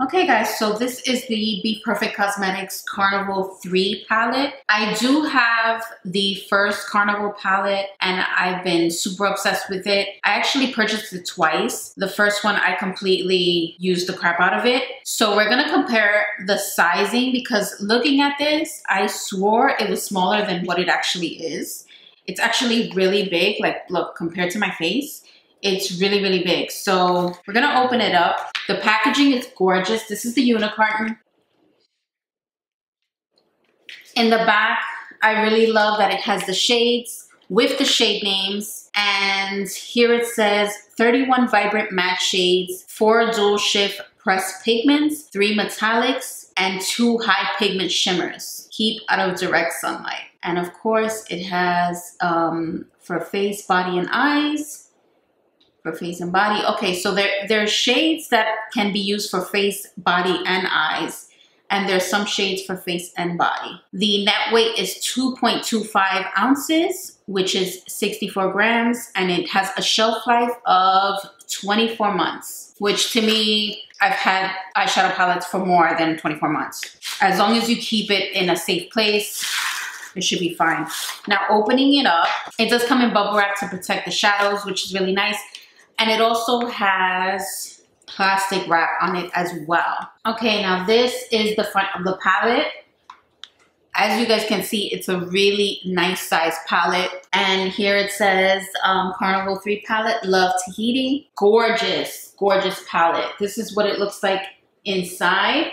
Okay guys, so this is the Be Perfect Cosmetics Carnival 3 palette. I do have the first Carnival palette and I've been super obsessed with it. I actually purchased it twice. The first one I completely used the crap out of it. So we're gonna compare the sizing because looking at this, I swore it was smaller than what it actually is. It's actually really big, like look, compared to my face. It's really, really big. So we're gonna open it up. The packaging is gorgeous. This is the unicorn. In the back, I really love that it has the shades with the shade names. And here it says 31 vibrant matte shades, 4 dual shift pressed pigments, 3 metallics, and 2 high pigment shimmers. Keep out of direct sunlight. And of course, it has for face, body, and eyes. For face and body. Okay, so there are shades that can be used for face, body, and eyes. And there's some shades for face and body. The net weight is 2.25 ounces, which is 64 grams. And it has a shelf life of 24 months, which to me, I've had eyeshadow palettes for more than 24 months. As long as you keep it in a safe place, it should be fine. Now, opening it up, it does come in bubble wrap to protect the shadows, which is really nice. And it also has plastic wrap on it as well. Okay, now this is the front of the palette. As you guys can see, it's a really nice size palette. And here it says Carnival 3 palette, Love Tahiti. Gorgeous, gorgeous palette. This is what it looks like inside.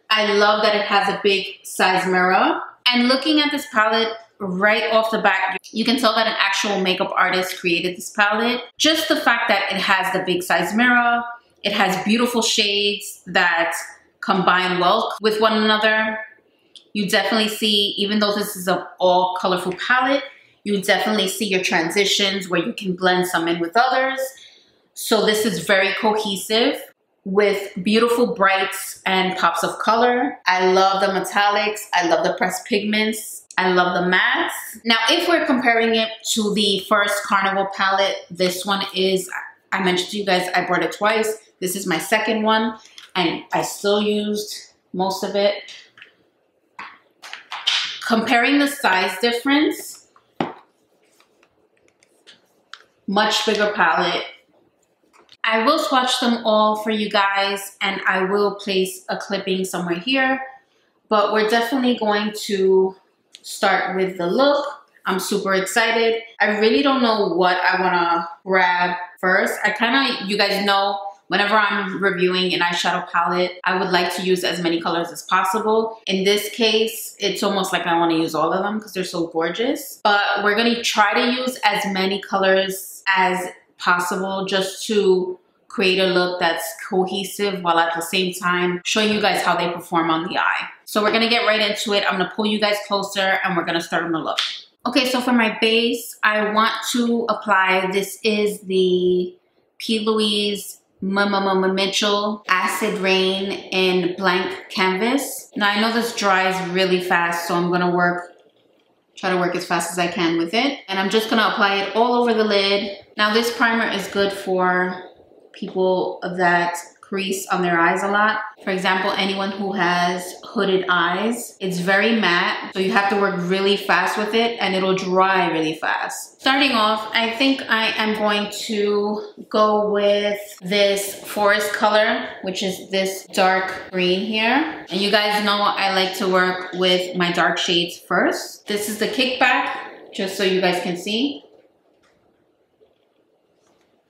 I love that it has a big size mirror. And looking at this palette, right off the bat, you can tell that an actual makeup artist created this palette. Just the fact that it has the big size mirror, it has beautiful shades that combine well with one another. You definitely see, even though this is an all colorful palette, you definitely see your transitions where you can blend some in with others. So this is very cohesive with beautiful brights and pops of color. I love the metallics. I love the pressed pigments. I love the mattes. Now, if we're comparing it to the first Carnival palette, this one is, I mentioned to you guys, I bought it twice. This is my second one, and I still used most of it. Comparing the size difference, much bigger palette. I will swatch them all for you guys, and I will place a clipping somewhere here, but we're definitely going to start with the look. I'm super excited. I really don't know what I wanna grab first. You guys know, whenever I'm reviewing an eyeshadow palette, I would like to use as many colors as possible. In this case, it's almost like I wanna use all of them because they're so gorgeous. But we're gonna try to use as many colors as possible just to create a look that's cohesive while at the same time showing you guys how they perform on the eye. So we're gonna get right into it. I'm gonna pull you guys closer and we're gonna start on the look. Okay, so for my base, I want to apply, this is the P. Louise Mitchell Acid Rain in Blank Canvas. Now I know this dries really fast, so I'm gonna try to work as fast as I can with it. And I'm just gonna apply it all over the lid. Now this primer is good for people that crease on their eyes a lot. For example, anyone who has hooded eyes. It's very matte, so you have to work really fast with it and it'll dry really fast. Starting off, I think I am going to go with this forest color, which is this dark green here. And you guys know I like to work with my dark shades first. This is the kickback, just so you guys can see.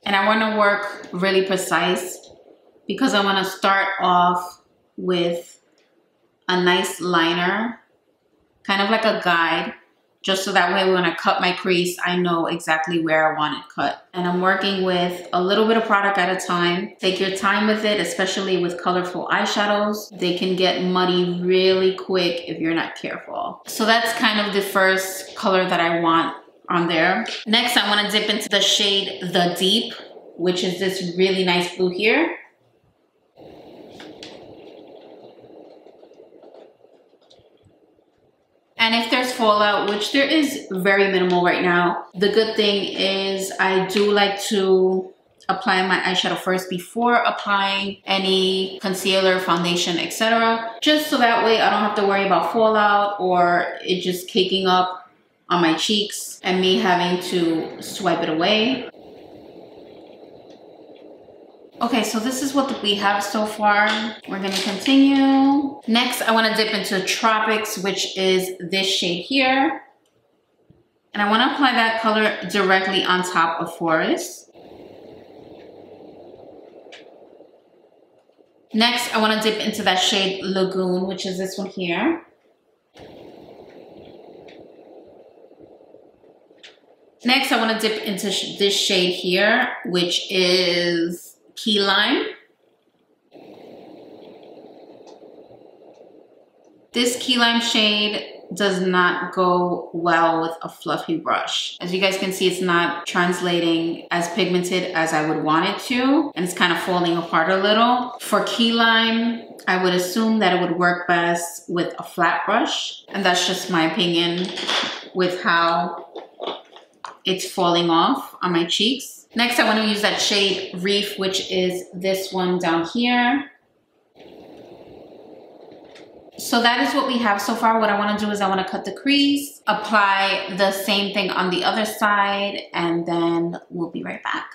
And I want to work really precise because I want to start off with a nice liner, kind of like a guide, just so that way when I cut my crease, I know exactly where I want it cut. And I'm working with a little bit of product at a time. Take your time with it, especially with colorful eyeshadows. They can get muddy really quick if you're not careful. So that's kind of the first color that I want on there. Next, I want to dip into the shade The Deep, which is this really nice blue here. And if there's fallout, which there is very minimal right now, the good thing is I do like to applying my eyeshadow first before applying any concealer, foundation, etc. Just so that way I don't have to worry about fallout or it just caking up on my cheeks and me having to swipe it away. Okay, so this is what we have so far. We're gonna continue. Next, I wanna dip into Tropics, which is this shade here. And I wanna apply that color directly on top of Forest. Next, I wanna dip into that shade Lagoon, which is this one here. Next, I wanna dip into this shade here, which is Key Lime. This Key Lime shade does not go well with a fluffy brush. As you guys can see, it's not translating as pigmented as I would want it to, and it's kind of falling apart a little. For Key Lime, I would assume that it would work best with a flat brush, and that's just my opinion with how it's falling off on my cheeks. Next, I want to use that shade Reef, which is this one down here. So that is what we have so far. What I want to do is I want to cut the crease, apply the same thing on the other side, and then we'll be right back.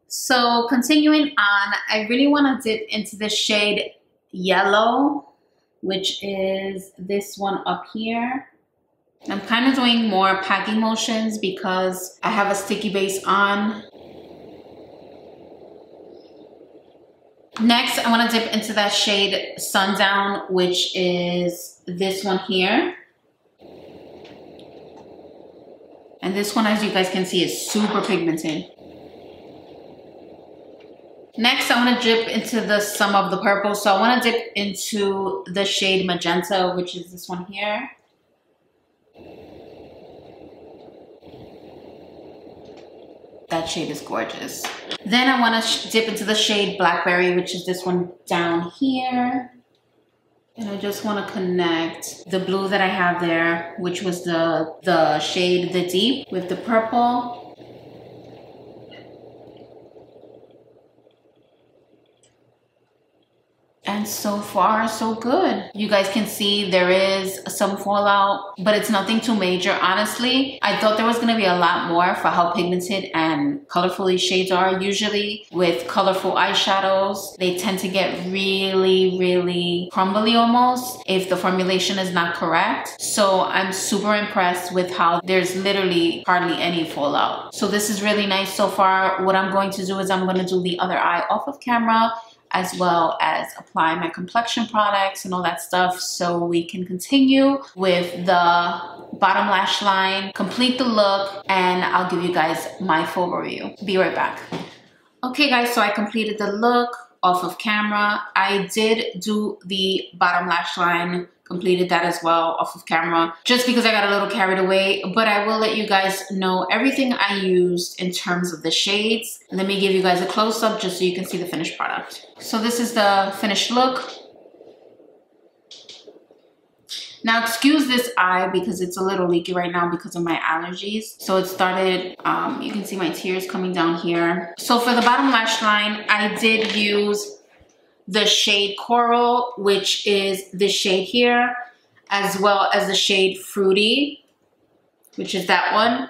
So continuing on, I really want to dip into the shade Yellow, which is this one up here. I'm kind of doing more packing motions because I have a sticky base on. Next, I want to dip into that shade Sundown, which is this one here. And this one, as you guys can see, is super pigmented. Next, I want to dip into the Some of the Purple. So I want to dip into the shade Magenta, which is this one here. That shade is gorgeous. Then I want to dip into the shade Blackberry, which is this one down here. And I just want to connect the blue that I have there, which was the shade The Deep, with the purple. And so far, so good. You guys can see there is some fallout, but it's nothing too major, honestly. I thought there was gonna be a lot more for how pigmented and colorful these shades are. Usually with colorful eyeshadows, they tend to get really, really crumbly almost if the formulation is not correct. So I'm super impressed with how there's literally hardly any fallout. So this is really nice so far. What I'm going to do is I'm gonna do the other eye off of camera, as well as apply my complexion products and all that stuff, so we can continue with the bottom lash line, complete the look, and I'll give you guys my full review. Be right back. Okay guys, so I completed the look off of camera. I did do the bottom lash line, completed that as well off of camera, just because I got a little carried away, but I will let you guys know everything I used in terms of the shades. Let me give you guys a close-up just so you can see the finished product. So this is the finished look. Now excuse this eye because it's a little leaky right now because of my allergies. So it started, you can see my tears coming down here. So for the bottom lash line, I did use the shade Coral, which is this shade here, as well as the shade Fruity, which is that one,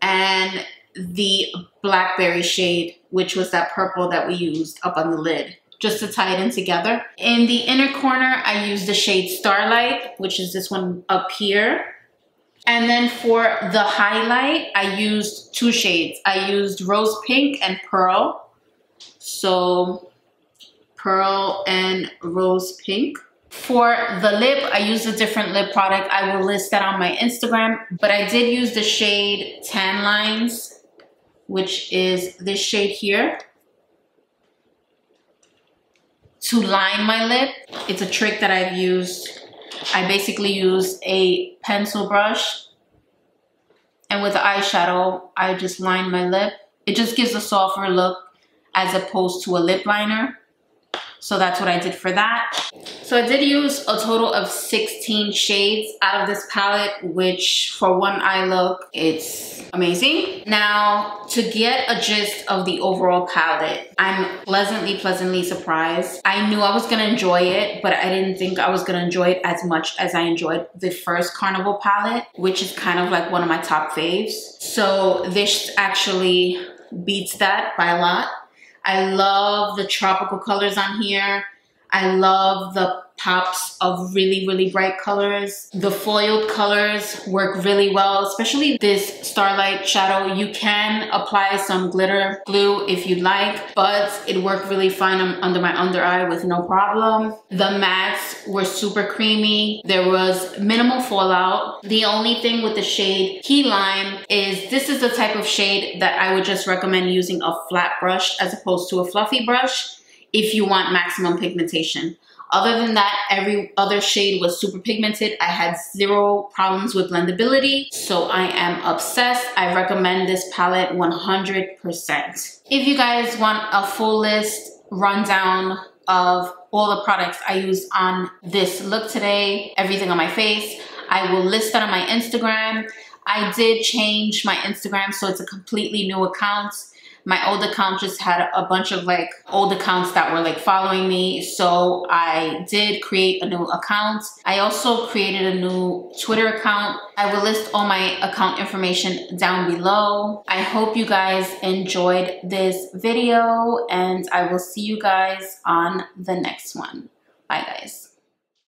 and the Blackberry shade, which was that purple that we used up on the lid, just to tie it in together. In the inner corner, I used the shade Starlight, which is this one up here. And then for the highlight, I used two shades. I used Rose Pink and Pearl. So Pearl and Rose Pink. For the lip, I used a different lip product. I will list that on my Instagram, but I did use the shade Tan Lines, which is this shade here, to line my lip. It's a trick that I've used. I basically use a pencil brush, and with the eyeshadow, I just line my lip. It just gives a softer look as opposed to a lip liner. So that's what I did for that. So I did use a total of 16 shades out of this palette, which for one eye look, it's amazing. Now, to get a gist of the overall palette, I'm pleasantly surprised. I knew I was gonna enjoy it, but I didn't think I was gonna enjoy it as much as I enjoyed the first Carnival palette, which is kind of like one of my top faves. So this actually beats that by a lot. I love the tropical colors on here. I love the pops of really bright colors. The foiled colors work really well, especially this Starlight shadow. You can apply some glitter glue if you'd like, but it worked really fine under my under eye with no problem. The mattes were super creamy. There was minimal fallout. The only thing with the shade Key Lime is this is the type of shade that I would just recommend using a flat brush as opposed to a fluffy brush if you want maximum pigmentation. Other than that, every other shade was super pigmented. I had zero problems with blendability, so I am obsessed. I recommend this palette 100%. If you guys want a full list rundown of all the products I used on this look today, everything on my face, I will list that on my Instagram. I did change my Instagram, so it's a completely new account. My old account just had a bunch of like old accounts that were like following me. So I did create a new account. I also created a new Twitter account. I will list all my account information down below. I hope you guys enjoyed this video and I will see you guys on the next one. Bye guys.